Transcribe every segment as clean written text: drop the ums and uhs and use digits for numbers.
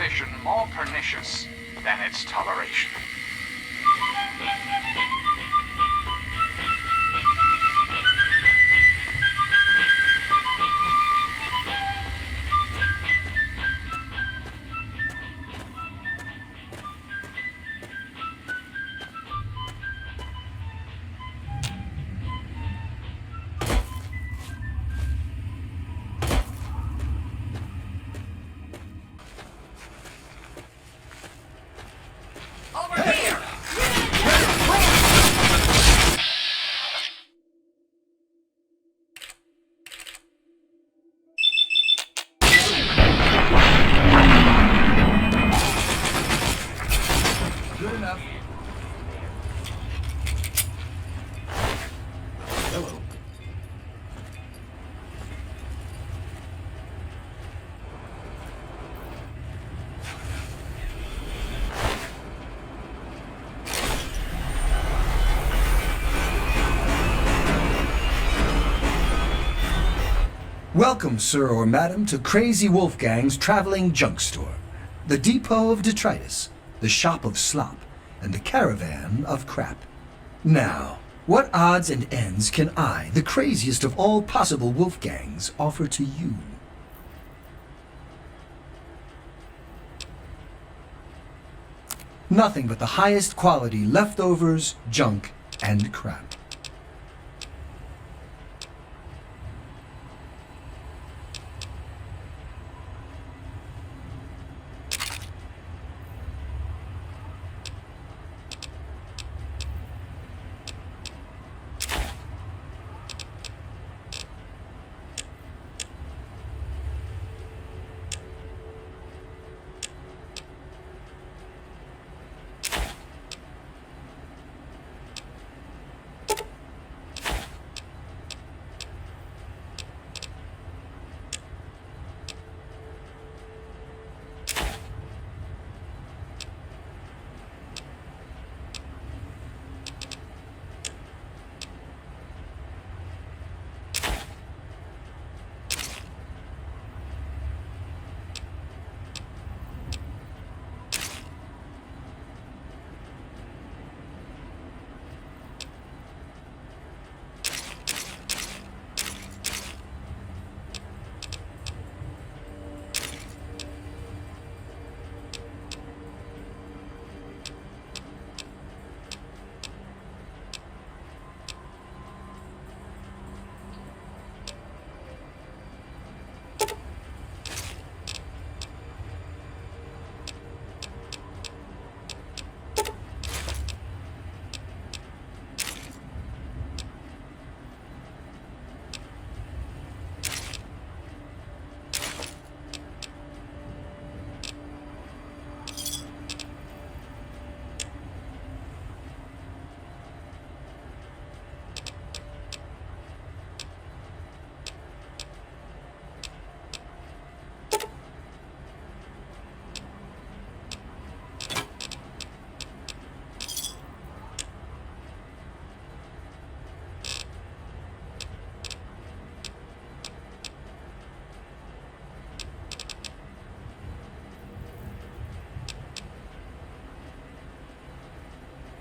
opposition more pernicious than its toleration. Good enough. Hello. Welcome, sir or madam, to Crazy Wolfgang's traveling junk store, the depot of detritus, the shop of slop, and the caravan of crap. Now, what odds and ends can I, the craziest of all possible Wolfgangs, offer to you? Nothing but the highest quality leftovers, junk, and crap.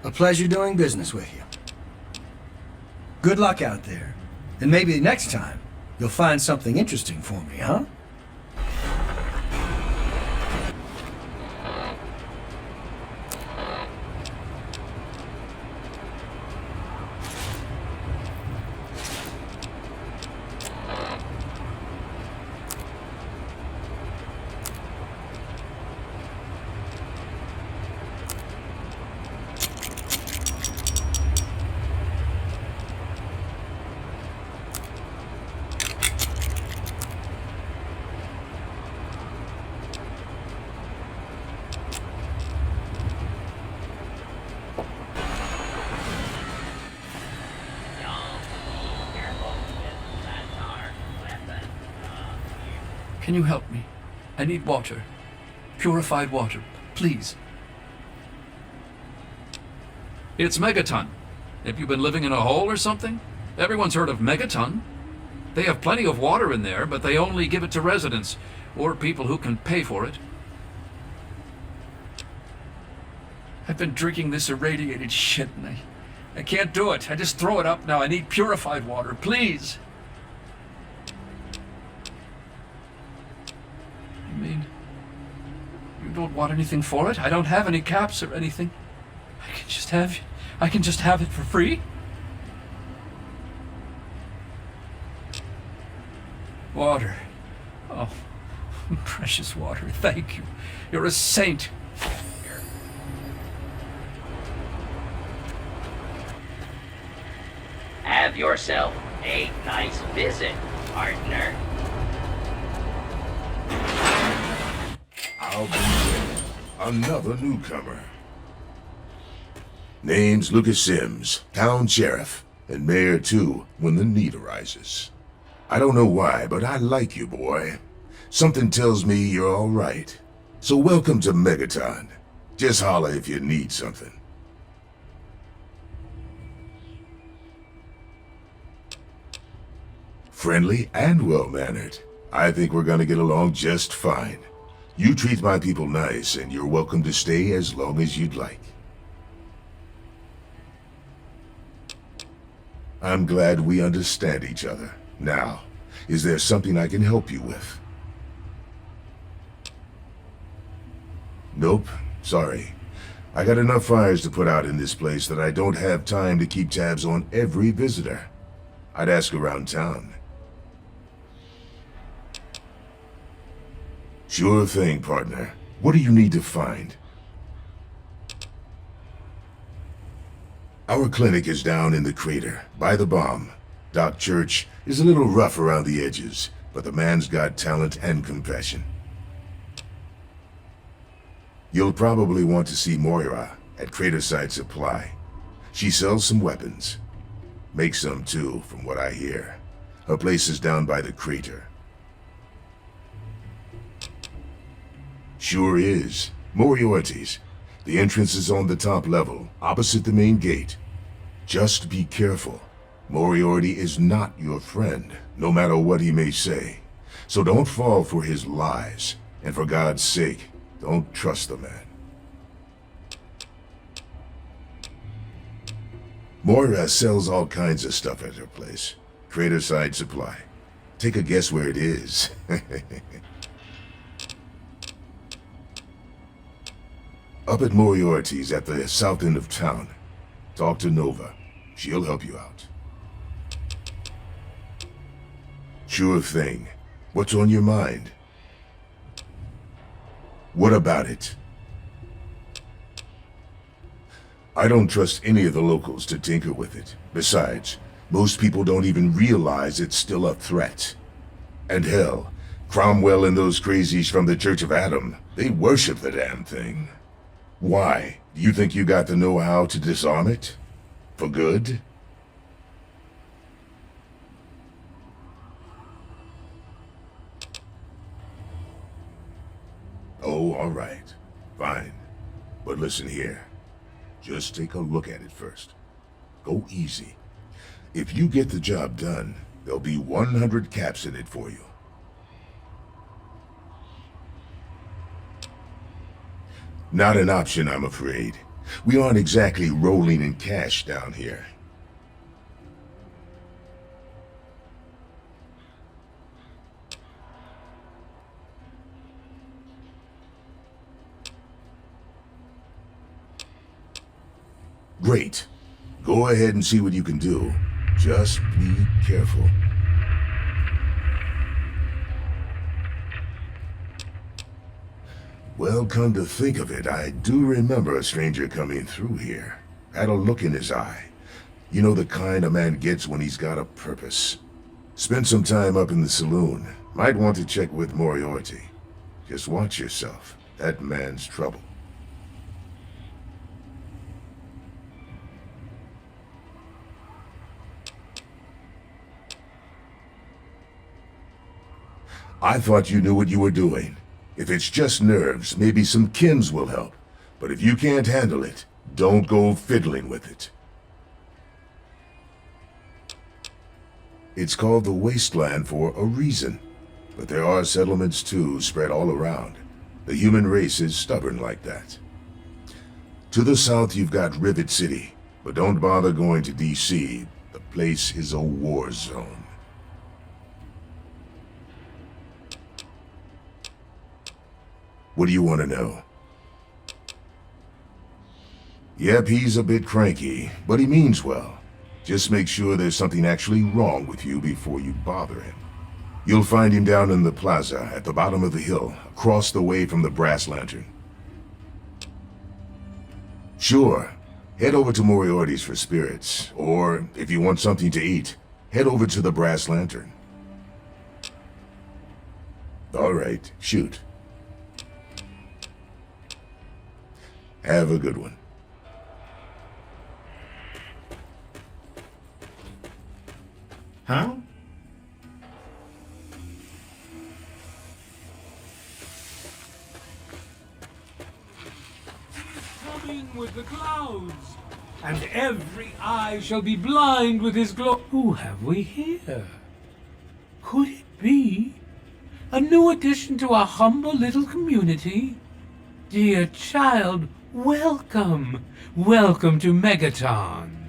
A pleasure doing business with you. Good luck out there. And maybe next time, you'll find something interesting for me, huh? Can you help me? I need water. Purified water, please. It's Megaton. Have you been living in a hole or something? Everyone's heard of Megaton. They have plenty of water in there, but they only give it to residents, or people who can pay for it. I've been drinking this irradiated shit and I can't do it. I just throw it up now. I need purified water, please. I mean, you don't want anything for it? I don't have any caps or anything. I can just have it for free? Water. Oh, precious water. Thank you. You're a saint. Have yourself a nice visit, partner. I'll be there. Another newcomer. Name's Lucas Sims, town sheriff, and mayor too, when the need arises. I don't know why, but I like you, boy. Something tells me you're all right. So welcome to Megaton. Just holler if you need something. Friendly and well-mannered. I think we're gonna get along just fine. You treat my people nice, and you're welcome to stay as long as you'd like. I'm glad we understand each other. Now, is there something I can help you with? Nope, sorry. I got enough fires to put out in this place that I don't have time to keep tabs on every visitor. I'd ask around town. Sure thing, partner. What do you need to find? Our clinic is down in the crater, by the bomb. Doc Church is a little rough around the edges, but the man's got talent and compassion. You'll probably want to see Moira at Craterside Supply. She sells some weapons. Makes some too, from what I hear. Her place is down by the crater. Sure is. Moriarty's. The entrance is on the top level, opposite the main gate. Just be careful. Moriarty is not your friend, no matter what he may say. So don't fall for his lies. And for God's sake, don't trust the man. Moira sells all kinds of stuff at her place. Craterside Supply. Take a guess where it is. Up at Moriarty's at the south end of town. Talk to Nova. She'll help you out. Sure thing. What's on your mind? What about it? I don't trust any of the locals to tinker with it. Besides, most people don't even realize it's still a threat. And hell, Cromwell and those crazies from the Church of Adam, they worship the damn thing. Why? Do you think you got the know-how to disarm it? For good? Oh, all right. Fine. But listen here. Just take a look at it first. Go easy. If you get the job done, there'll be 100 caps in it for you. Not an option, I'm afraid. We aren't exactly rolling in cash down here. Great. Go ahead and see what you can do. Just be careful. Well, come to think of it, I do remember a stranger coming through here. Had a look in his eye. You know, the kind a man gets when he's got a purpose. Spent some time up in the saloon. Might want to check with Moriarty. Just watch yourself. That man's trouble. I thought you knew what you were doing. If it's just nerves, maybe some chems will help. But if you can't handle it, don't go fiddling with it. It's called the Wasteland for a reason. But there are settlements too, spread all around. The human race is stubborn like that. To the south, you've got Rivet City, but don't bother going to D.C. The place is a war zone. What do you want to know? Yep, he's a bit cranky, but he means well. Just make sure there's something actually wrong with you before you bother him. You'll find him down in the plaza at the bottom of the hill, across the way from the brass lantern. Sure, head over to Moriarty's for spirits, or if you want something to eat, head over to the brass lantern. All right, shoot. Have a good one. Huh? Coming with the clouds, and every eye shall be blind with his glory. Who have we here? Could it be a new addition to our humble little community? Dear child, welcome. Welcome to Megaton.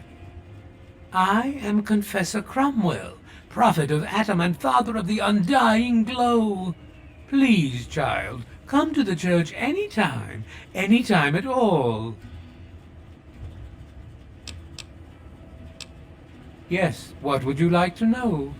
I am Confessor Cromwell, prophet of Atom and father of the undying glow. Please, child, come to the church anytime at all. Yes, what would you like to know?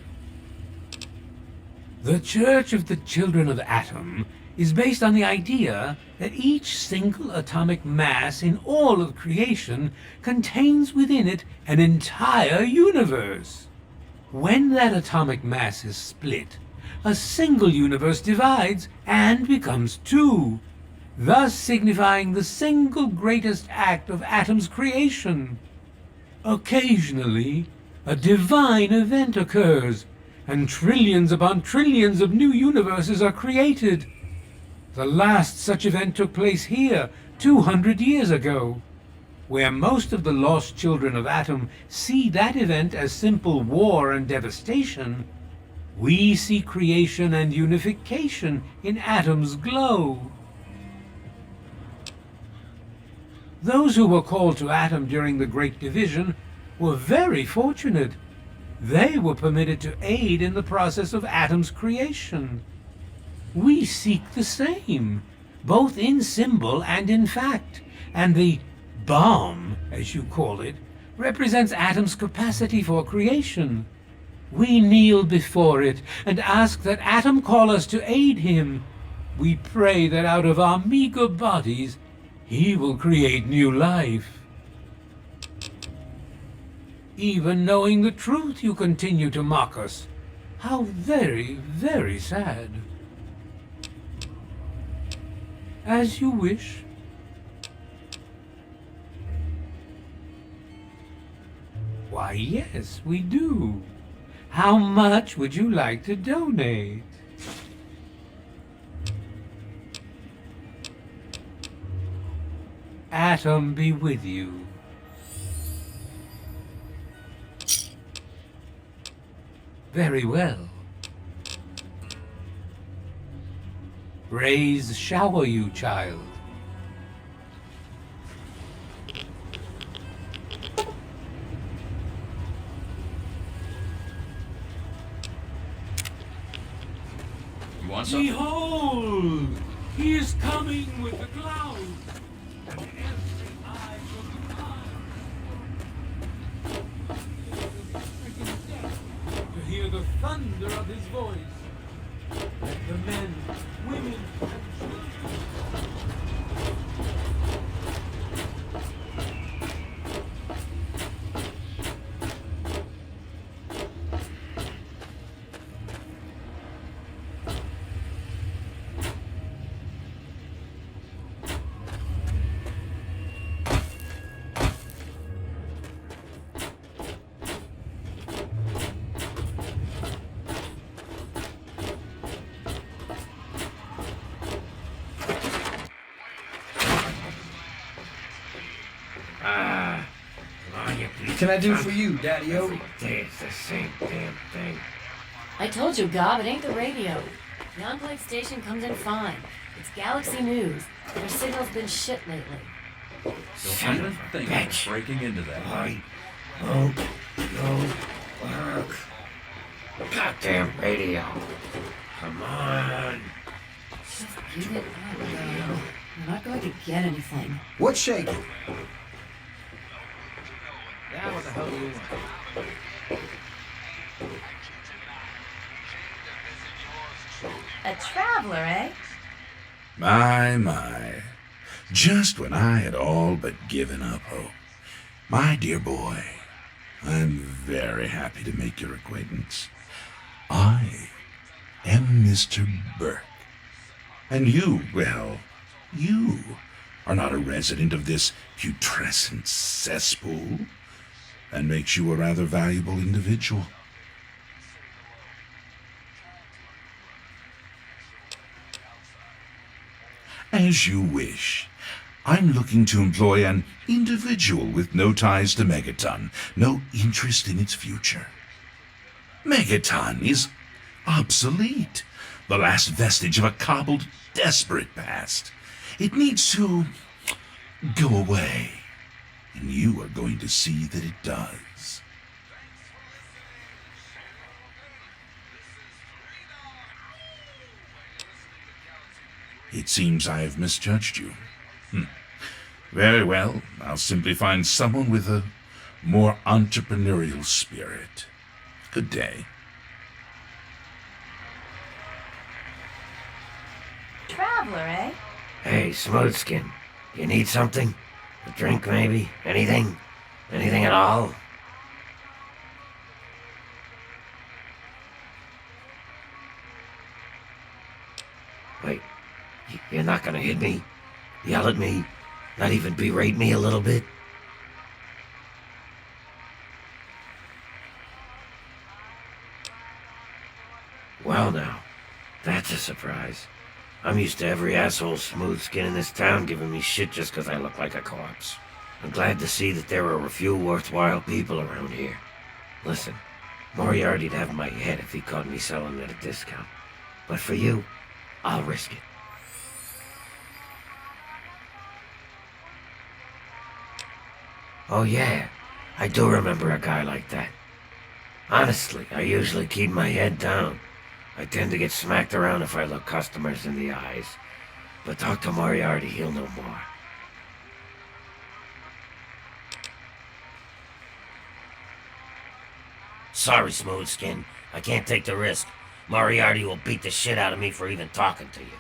The Church of the Children of Atom is based on the idea that each single atomic mass in all of creation contains within it an entire universe. When that atomic mass is split, a single universe divides and becomes two, thus signifying the single greatest act of Atom's creation. Occasionally, a divine event occurs, and trillions upon trillions of new universes are created. The last such event took place here 200 years ago. Where most of the lost children of Atom see that event as simple war and devastation, we see creation and unification in Atom's glow. Those who were called to Atom during the Great Division were very fortunate. They were permitted to aid in the process of Atom's creation. We seek the same, both in symbol and in fact, and the bomb, as you call it, represents Atom's capacity for creation. We kneel before it and ask that Atom call us to aid him. We pray that out of our meager bodies, he will create new life. Even knowing the truth, you continue to mock us. How very, very sad. As you wish. Why, yes, we do. How much would you like to donate? Atom be with you. Very well. Rays shower you, child. You want something? Behold! He is coming with the clouds, and every eye will be blind. To hear the thunder of his voice. Let the men, women, and children. What can I do for you, Daddy-O? Every day it's the same damn thing. I told you, Gob, it ain't the radio. The Enclave station comes in fine. It's Galaxy News. Their signal's been shit lately. Don't even think of breaking into that. I won't go work. Goddamn radio. Come on. Get it out, though. You're not going to get anything. What's shaking? Now what the hell do you want? A traveler, eh? My. Just when I had all but given up hope. My dear boy, I'm very happy to make your acquaintance. I am Mr. Burke. And you, well, you are not a resident of this putrescent cesspool. That makes you a rather valuable individual. As you wish. I'm looking to employ an individual with no ties to Megaton, no interest in its future. Megaton is obsolete, the last vestige of a cobbled, desperate past. It needs to go away, and you are going to see that it does. It seems I have misjudged you. Very well, I'll simply find someone with a more entrepreneurial spirit. Good day. Traveler, eh? Hey, Smoothskin. You need something? A drink, maybe? Anything? Anything at all? Wait. You're not gonna hit me? Yell at me? Not even berate me a little bit? Well now, that's a surprise. I'm used to every asshole smooth skin in this town giving me shit just 'cause I look like a corpse. I'm glad to see that there are a few worthwhile people around here. Listen, Moriarty'd have my head if he caught me selling at a discount. But for you, I'll risk it. Oh yeah, I do remember a guy like that. Honestly, I usually keep my head down. I tend to get smacked around if I look customers in the eyes. But talk to Moriarty, he'll know more. Sorry, Smoothskin. I can't take the risk. Moriarty will beat the shit out of me for even talking to you.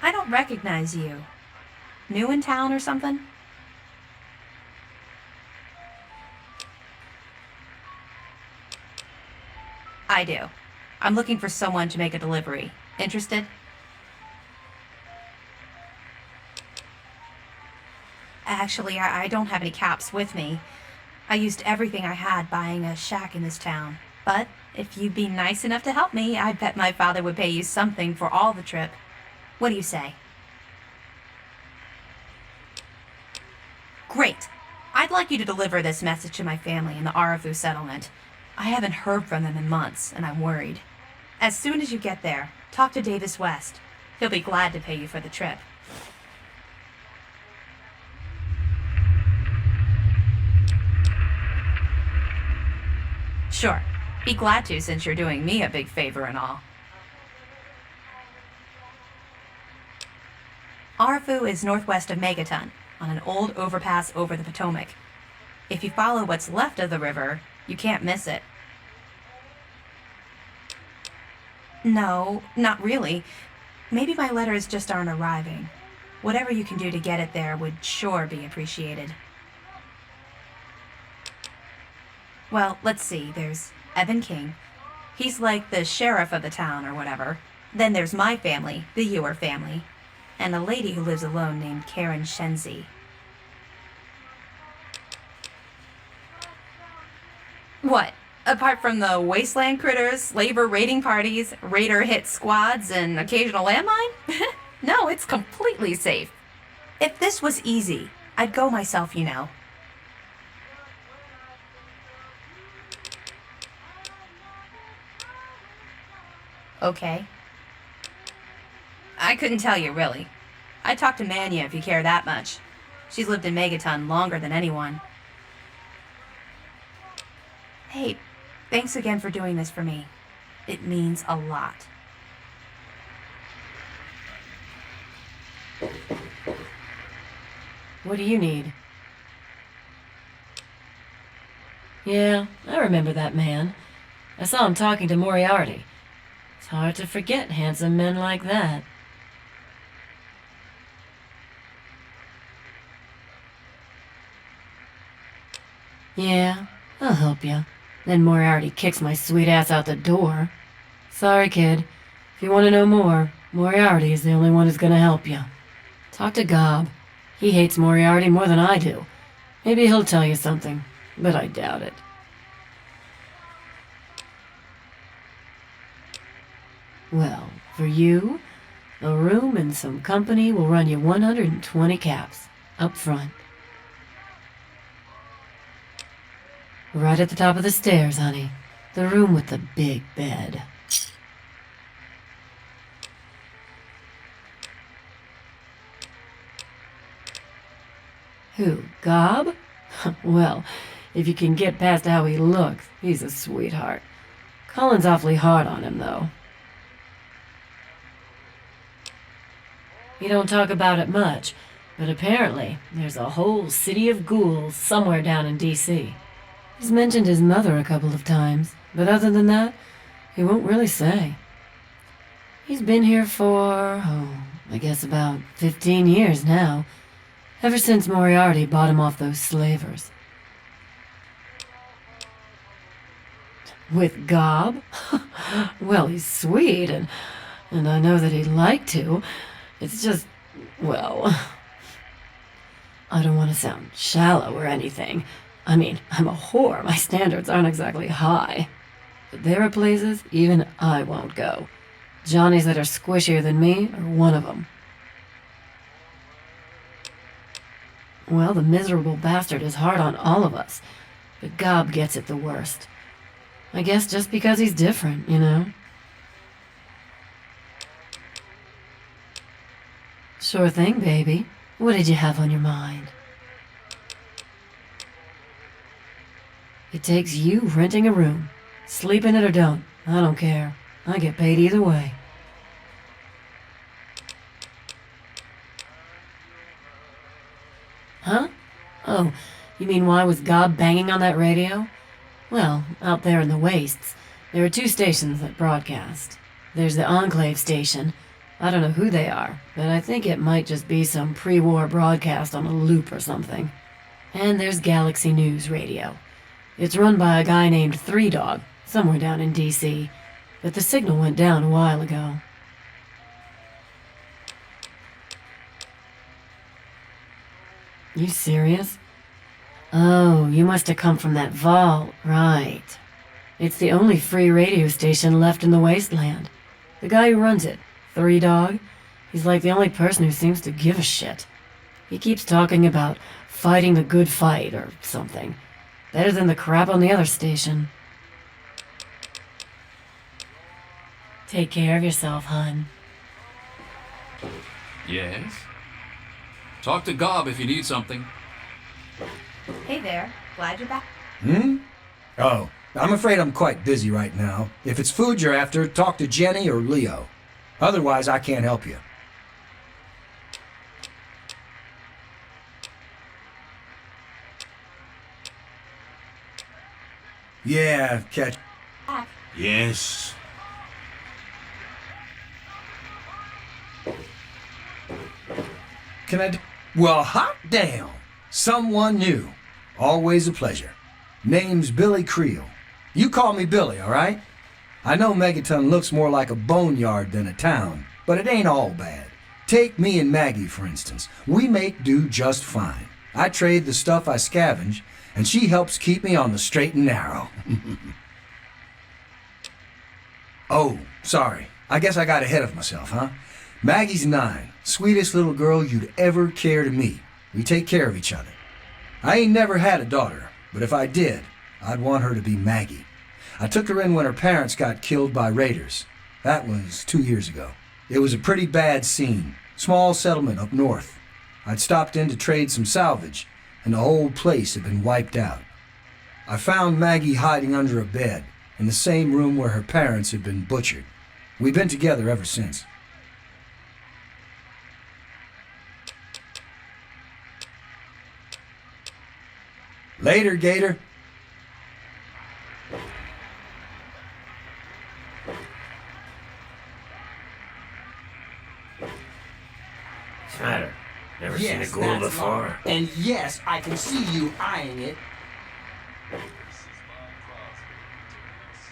I don't recognize you. New in town or something? I do. I'm looking for someone to make a delivery. Interested? Actually, I don't have any caps with me. I used everything I had buying a shack in this town. But if you'd be nice enough to help me, I bet my father would pay you something for all the trip. What do you say? Great. I'd like you to deliver this message to my family in the Arafu settlement. I haven't heard from them in months, and I'm worried. As soon as you get there, talk to Davis West. He'll be glad to pay you for the trip. Sure. Be glad to, since you're doing me a big favor and all. Arafu is northwest of Megaton, on an old overpass over the Potomac. If you follow what's left of the river, you can't miss it. No, not really. Maybe my letters just aren't arriving. Whatever you can do to get it there would sure be appreciated. Well, let's see. There's Evan King. He's like the sheriff of the town or whatever. Then there's my family, the Ewer family, and a lady who lives alone named Karen Shenzi. What? Apart from the Wasteland critters, slaver raiding parties, raider hit squads, and occasional landmine? No, it's completely safe. If this was easy, I'd go myself, you know. Okay. I couldn't tell you, really. I'd talk to Manya if you care that much. She's lived in Megaton longer than anyone. Hey, thanks again for doing this for me. It means a lot. What do you need? Yeah, I remember that man. I saw him talking to Moriarty. It's hard to forget handsome men like that. Yeah, I'll help you. Then Moriarty kicks my sweet ass out the door. Sorry, kid. If you want to know more, Moriarty is the only one who's gonna help you. Talk to Gob. He hates Moriarty more than I do. Maybe he'll tell you something, but I doubt it. Well, for you, a room and some company will run you 120 caps, up front. Right at the top of the stairs, honey. The room with the big bed. Who, Gob? Well, if you can get past how he looks, he's a sweetheart. Colin's awfully hard on him, though. He don't talk about it much, but apparently there's a whole city of ghouls somewhere down in D.C. He's mentioned his mother a couple of times, but other than that, he won't really say. He's been here for, I guess about 15 years now, ever since Moriarty bought him off those slavers. With Gob? Well, he's sweet, and I know that he'd like to. It's just, well, I don't want to sound shallow or anything. I mean, I'm a whore. My standards aren't exactly high. But there are places even I won't go. Johnnies that are squishier than me are one of them. Well, the miserable bastard is hard on all of us, but Gob gets it the worst. I guess just because he's different, you know? Sure thing, baby. What did you have on your mind? It takes you renting a room. Sleep in it or don't. I don't care. I get paid either way. Huh? Oh, you mean why was Gob banging on that radio? Well, out there in the wastes, there are 2 stations that broadcast. There's the Enclave station. I don't know who they are, but I think it might just be some pre-war broadcast on a loop or something. And there's Galaxy News Radio. It's run by a guy named Three Dog, somewhere down in D.C., but the signal went down a while ago. You serious? Oh, you must have come from that vault, right. It's the only free radio station left in the Wasteland. The guy who runs it, Three Dog, he's like the only person who seems to give a shit. He keeps talking about fighting the good fight or something. Better than the crap on the other station. Take care of yourself, hon. Yes? Talk to Gob if you need something. Hey there. Glad you're back. Oh, I'm afraid I'm quite busy right now. If it's food you're after, talk to Jenny or Leo. Otherwise, I can't help you. Yeah, catch. Yes. Can I? Well, hot damn! Someone new. Always a pleasure. Name's Billy Creel. You call me Billy, all right? I know Megaton looks more like a boneyard than a town, but it ain't all bad. Take me and Maggie, for instance. We make do just fine. I trade the stuff I scavenge, and she helps keep me on the straight and narrow. Oh, sorry. I guess I got ahead of myself, huh? Maggie's 9. Sweetest little girl you'd ever care to meet. We take care of each other. I ain't never had a daughter, but if I did, I'd want her to be Maggie. I took her in when her parents got killed by raiders. That was 2 years ago. It was a pretty bad scene. Small settlement up north. I'd stopped in to trade some salvage, and the whole place had been wiped out. I found Maggie hiding under a bed, in the same room where her parents had been butchered. We've been together ever since. Later, Gator. What's the matter? Never seen a ghoul before? And yes, I can see you eyeing it.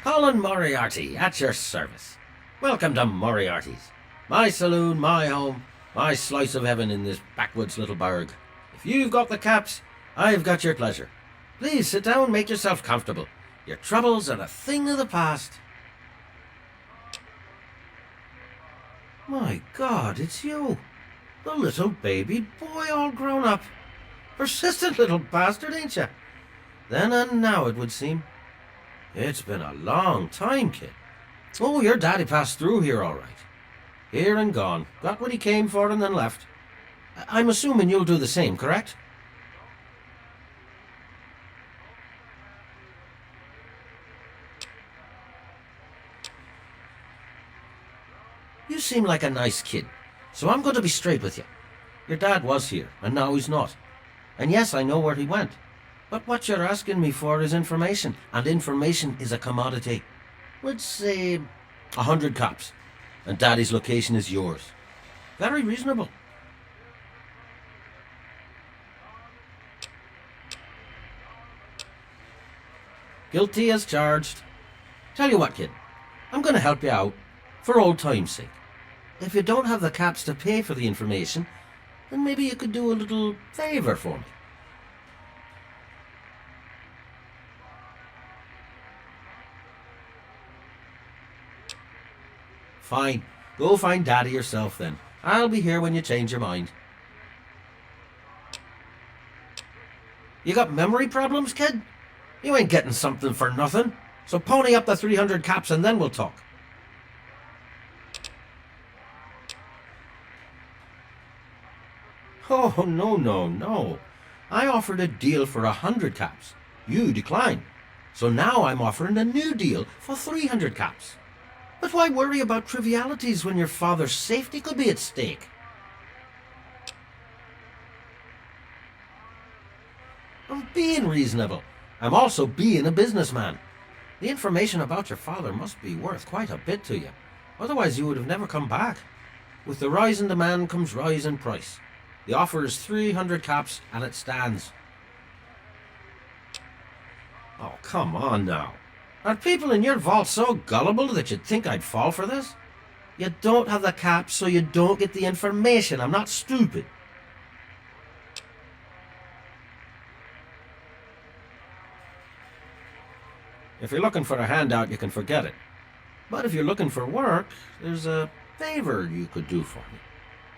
Colin Moriarty, at your service. Welcome to Moriarty's. My saloon, my home, my slice of heaven in this backwoods little burg. If you've got the caps, I've got your pleasure. Please sit down, make yourself comfortable. Your troubles are a thing of the past. My God, it's you. The little baby boy all grown up. Persistent little bastard, ain't you? Then and now, it would seem. It's been a long time, kid. Oh, your daddy passed through here all right. Here and gone. Got what he came for and then left. I'm assuming you'll do the same, correct? You seem like a nice kid, so I'm going to be straight with you. Your dad was here, and now he's not. And yes, I know where he went. But what you're asking me for is information, and information is a commodity. Let's say 100 cops, and Daddy's location is yours. Very reasonable. Guilty as charged. Tell you what, kid, I'm going to help you out, for old time's sake. If you don't have the caps to pay for the information, then maybe you could do a little favor for me. Fine. Go find Daddy yourself then. I'll be here when you change your mind. You got memory problems, kid? You ain't getting something for nothing. So pony up the 300 caps and then we'll talk. Oh, no. I offered a deal for 100 caps. You declined. So now I'm offering a new deal for 300 caps. But why worry about trivialities when your father's safety could be at stake? I'm being reasonable. I'm also being a businessman. The information about your father must be worth quite a bit to you. Otherwise you would have never come back. With the rise in demand comes rise in price. The offer is 300 caps and it stands. Oh, come on now. Are people in your vault so gullible that you'd think I'd fall for this? You don't have the caps, so you don't get the information. I'm not stupid. If you're looking for a handout, you can forget it. But if you're looking for work, there's a favor you could do for me.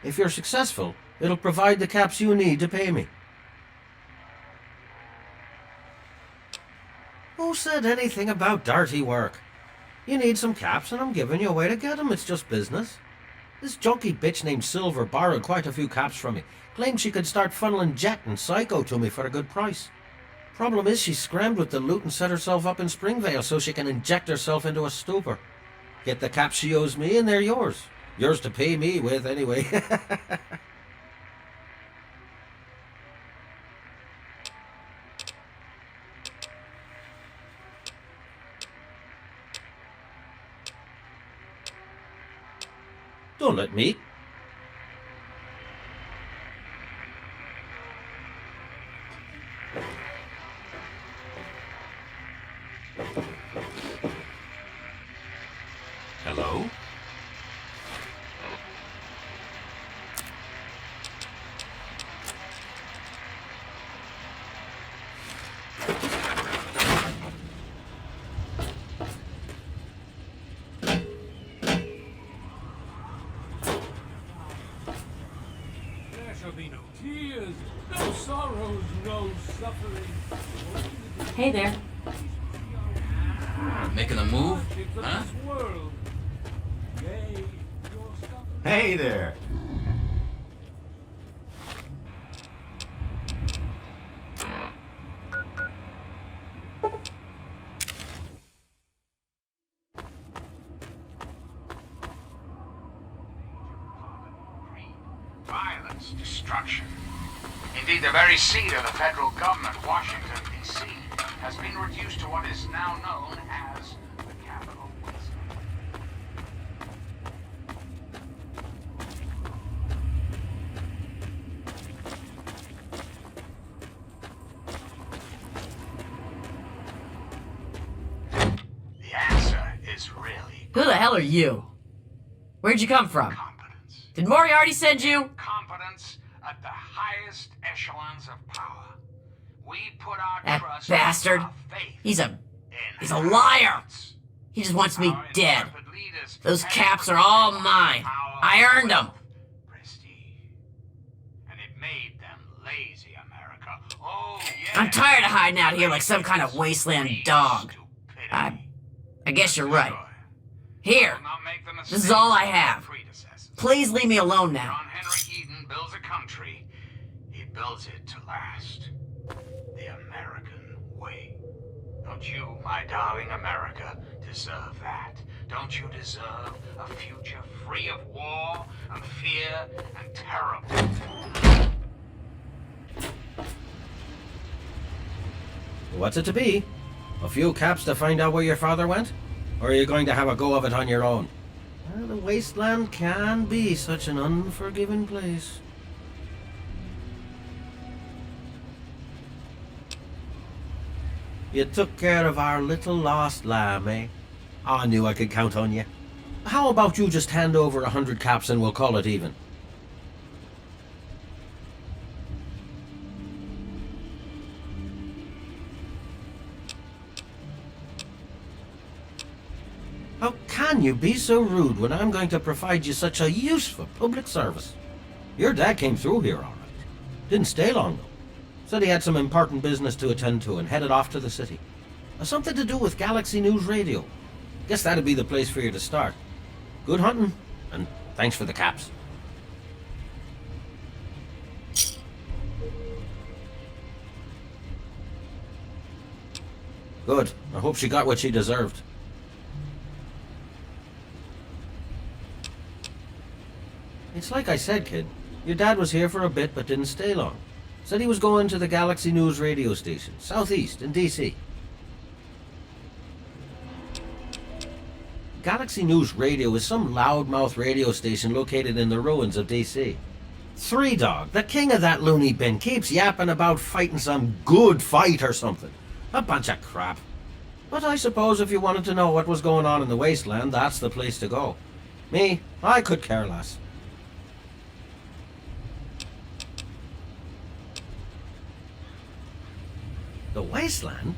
If you're successful, it'll provide the caps you need to pay me. Who said anything about dirty work? You need some caps and I'm giving you a way to get them. It's just business. This junky bitch named Silver borrowed quite a few caps from me. Claimed she could start funneling Jet and Psycho to me for a good price. Problem is she scrammed with the loot and set herself up in Springvale so she can inject herself into a stupor. Get the caps she owes me and they're yours. Yours to pay me with anyway. Don't let me. Hello? There shall be no tears, no sorrows, no suffering. Hey there. Making a move? Huh? World. Yea, your suffering. Hey there. Violence, destruction. Indeed, the very seat of the federal government, Washington D.C, has been reduced to what is now known as the capital wasteland. The answer is really Who the hell are you? Where'd you come from? competence. Did Moriarty send you? Competence at the highest echelons of power. We put our That trust, bastard. our faith He's a in liar. habits. He just wants me Our dead. intrepid leaders Those have caps are all mine. power, I earned them. prestige. And it made them lazy, America. Oh, yeah. I'm tired of hiding out here like some kind of wasteland dog. I guess you're right. Here, this is all I have. Please leave me alone now. John Henry Eden builds a country. He builds it to last. The American way. Don't you, my darling America, deserve that? Don't you deserve a future free of war and fear and terror? What's it to be? A few caps to find out where your father went? Or are you going to have a go of it on your own? Well, the wasteland can be such an unforgiving place. You took care of our little lost lamb, eh? I knew I could count on you. How about you just hand over 100 caps and we'll call it even? How can you be so rude when I'm going to provide you such a useful public service? Your dad came through here all right. Didn't stay long though. Said he had some important business to attend to and headed off to the city. Something to do with Galaxy News Radio. Guess that'd be the place for you to start. Good hunting, and thanks for the caps. Good. I hope she got what she deserved. It's like I said, kid. Your dad was here for a bit but didn't stay long. Said he was going to the Galaxy News radio station, southeast in D.C. Galaxy News Radio is some loudmouth radio station located in the ruins of D.C. Three Dog, the king of that loony bin, keeps yapping about fighting some good fight or something. A bunch of crap. But I suppose if you wanted to know what was going on in the wasteland, that's the place to go. Me, I could care less. The wasteland?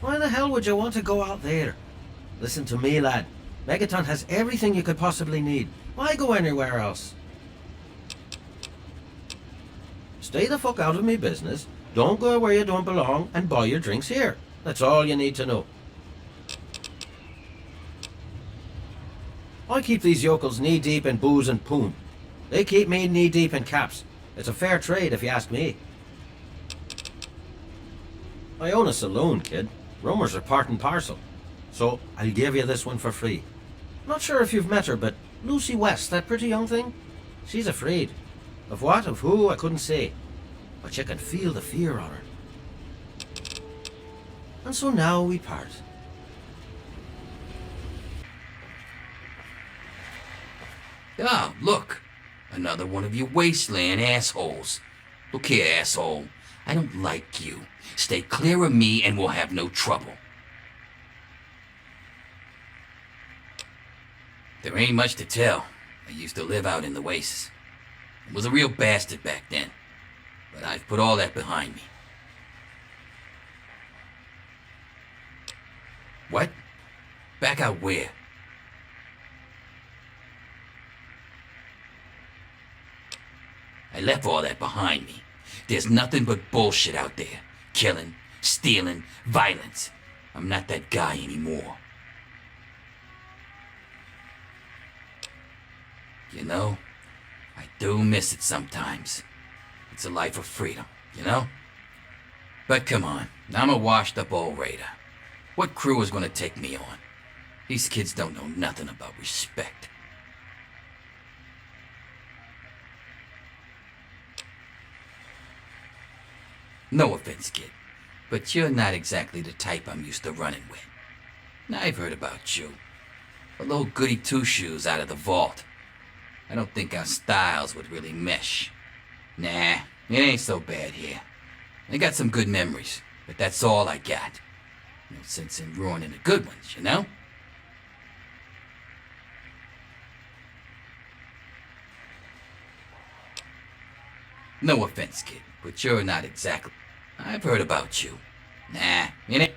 Why the hell would you want to go out there? Listen to me, lad. Megaton has everything you could possibly need. Why go anywhere else? Stay the fuck out of me business, don't go where you don't belong, and buy your drinks here. That's all you need to know. I keep these yokels knee-deep in booze and poon. They keep me knee-deep in caps. It's a fair trade, if you ask me. I own a saloon, kid. Rumors are part and parcel. So, I'll give you this one for free. Not sure if you've met her, but Lucy West, that pretty young thing? She's afraid. Of what, of who, I couldn't say. But you can feel the fear on her. And so now we part. Ah, look. Another one of you wasteland assholes. Look here, asshole. I don't like you. Stay clear of me and we'll have no trouble. There ain't much to tell. I used to live out in the wastes. I was a real bastard back then. But I've put all that behind me. What? Back out where? I left all that behind me. There's nothing but bullshit out there. Killing, stealing, violence. I'm not that guy anymore. You know, I do miss it sometimes. It's a life of freedom, you know? But come on, I'm a washed-up old raider. What crew is gonna take me on? These kids don't know nothing about respect. No offense, kid, but you're not exactly the type I'm used to running with. I've heard about you. A little goody two-shoes out of the vault. I don't think our styles would really mesh. Nah, it ain't so bad here. I got some good memories, but that's all I got. No sense in ruining the good ones, you know? No offense, kid, but you're not exactly... I've heard about you. Nah, it ain't...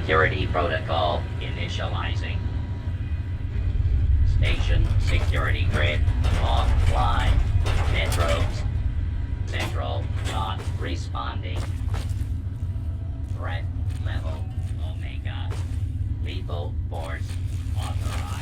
Security protocol initializing. Station security grid offline. Metros. Central not responding. Threat level Omega. Lethal force authorized.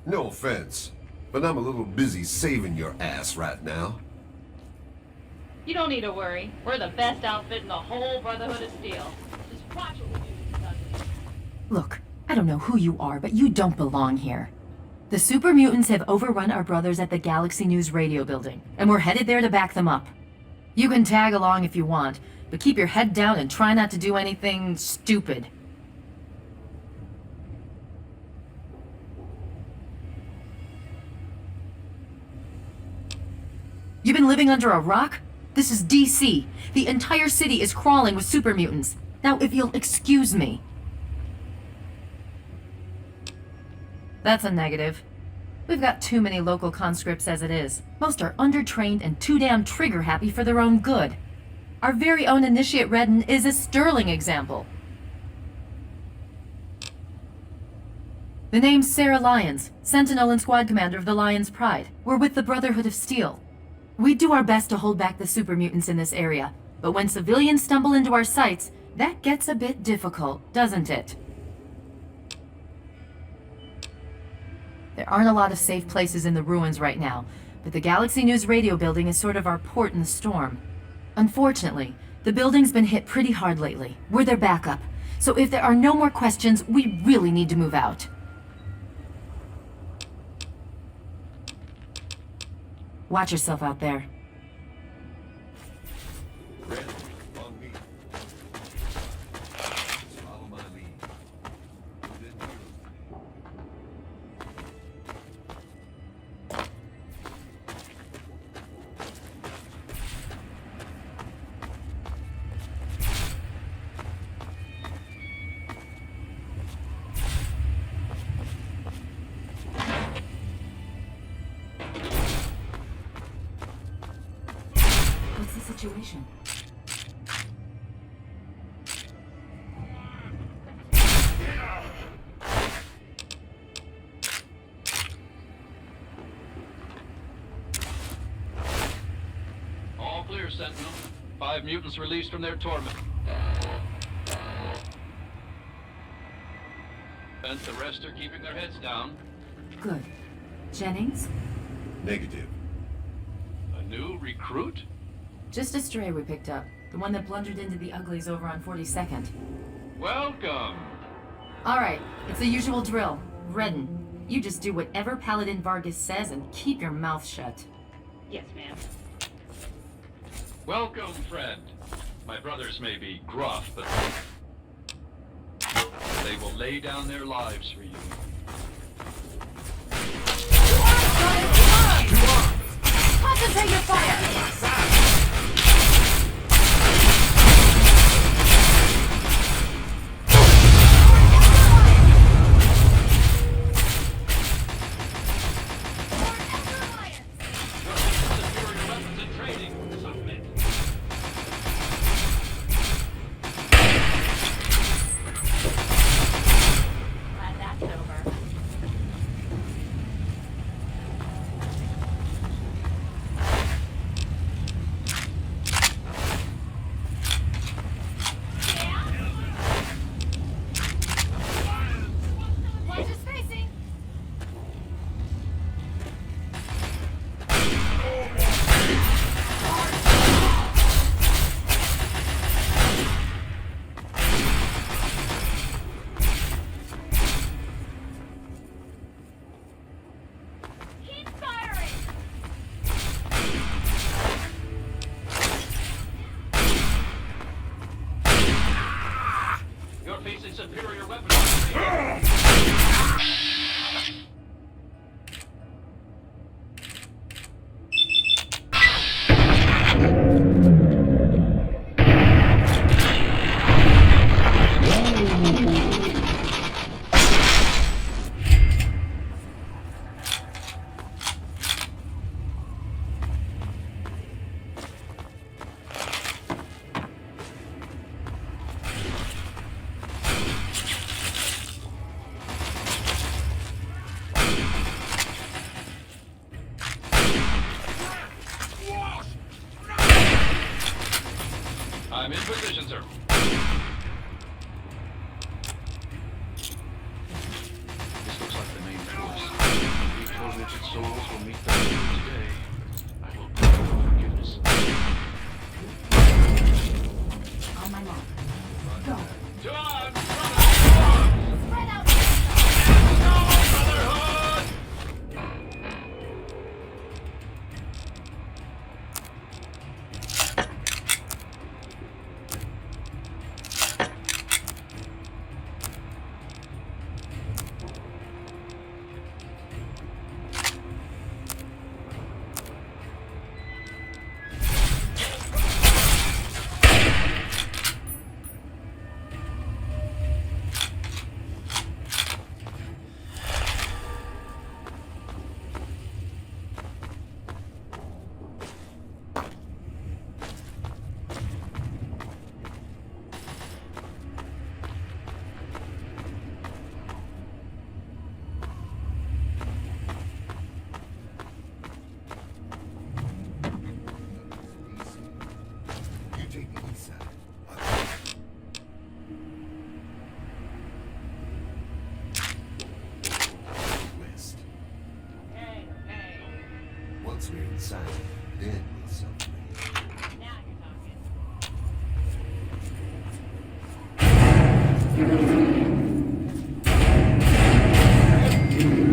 No offense, but I'm a little busy saving your ass right now. You don't need to worry. We're the best outfit in the whole Brotherhood of Steel. Just watch what we do. Look, I don't know who you are, but you don't belong here. The super mutants have overrun our brothers at the Galaxy News radio building, and we're headed there to back them up. You can tag along if you want, but keep your head down and try not to do anything stupid. You've been living under a rock? This is D.C. The entire city is crawling with super mutants. Now, if you'll excuse me. That's a negative. We've got too many local conscripts as it is. Most are undertrained and too damn trigger-happy for their own good. Our very own Initiate Redden is a sterling example. The name's Sarah Lyons, Sentinel and Squad Commander of the Lion's Pride. We're with the Brotherhood of Steel. We do our best to hold back the super mutants in this area, but when civilians stumble into our sights, that gets a bit difficult, doesn't it? There aren't a lot of safe places in the ruins right now, but the Galaxy News radio building is sort of our port in the storm. Unfortunately, the building's been hit pretty hard lately. We're their backup, so if there are no more questions, we really need to move out. Watch yourself out there. Situation. All clear, Sentinel. 5 mutants released from their torment. And the rest are keeping their heads down. Good. Jennings? Negative. A new recruit? Just a stray we picked up. The one that blundered into the uglies over on 42nd. Welcome. Alright, it's the usual drill. Redden, you just do whatever Paladin Vargas says and keep your mouth shut. Yes, ma'am. Welcome, friend. My brothers may be gruff, but they will lay down their lives for you. Concentrate your fire! Superior weapons. I'm in position, sir. This looks like the main force. wretched souls will meet their doom today. I will pray for forgiveness. On my mark. Go. John! Spread out. Once we're inside, then we'll celebrate. Now you're talking.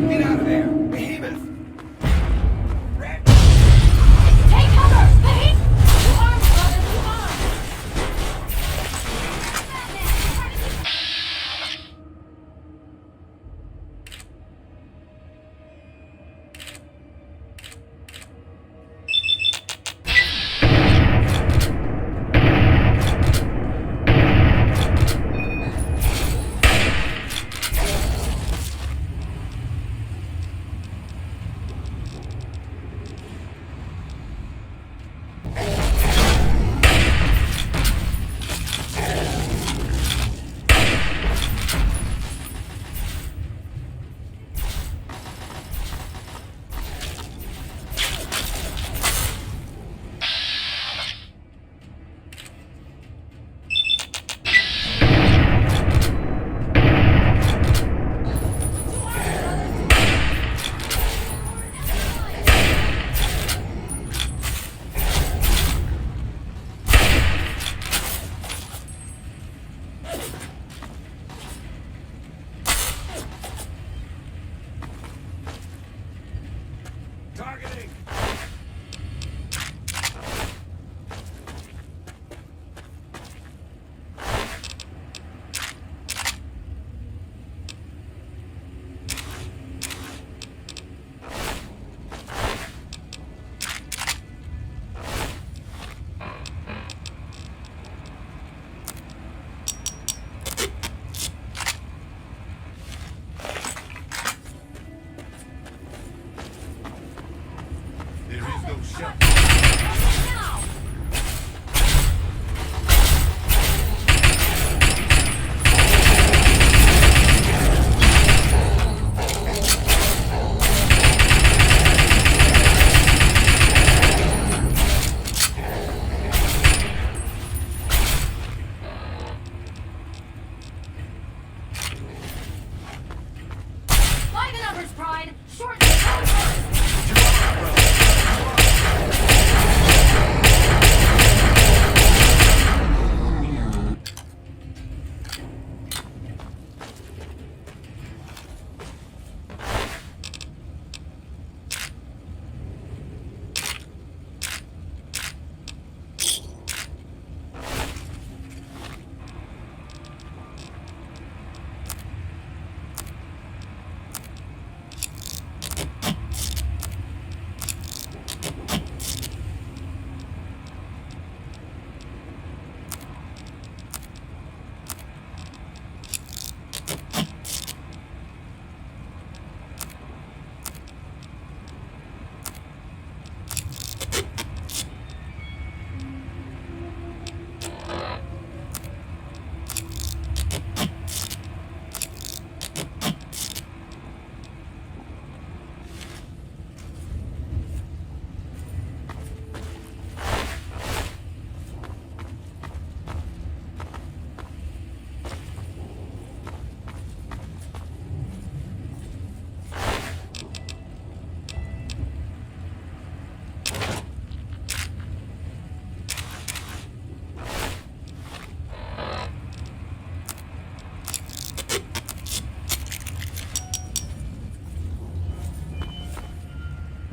Get out of there! Behemoth! Take cover! Please! Two arms, brother, two arms!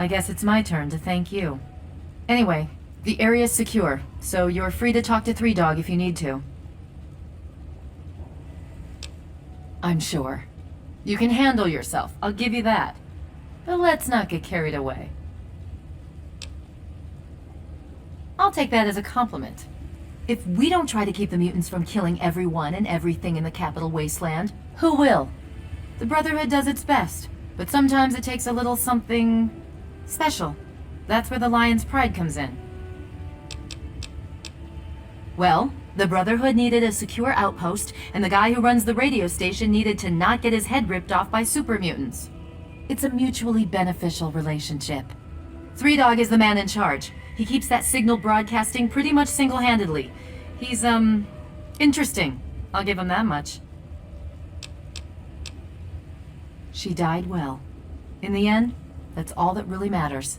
I guess it's my turn to thank you. Anyway, the area's secure, so you're free to talk to Three Dog if you need to. I'm sure. You can handle yourself, I'll give you that. But let's not get carried away. I'll take that as a compliment. If we don't try to keep the mutants from killing everyone and everything in the capital Wasteland, who will? The Brotherhood does its best, but sometimes it takes a little something special. That's where the Lion's Pride comes in. Well, the Brotherhood needed a secure outpost, and the guy who runs the radio station needed to not get his head ripped off by super mutants. It's a mutually beneficial relationship. Three Dog is the man in charge. He keeps that signal broadcasting pretty much single-handedly. He's, interesting. I'll give him that much. She died well. In the end, that's all that really matters.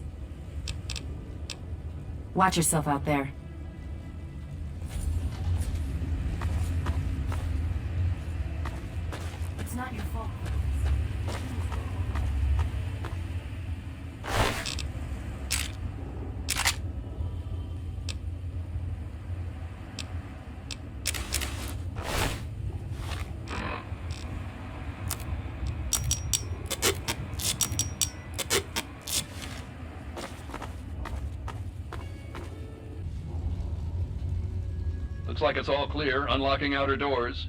Watch yourself out there. It's not your fault. Looks like it's all clear. Unlocking outer doors.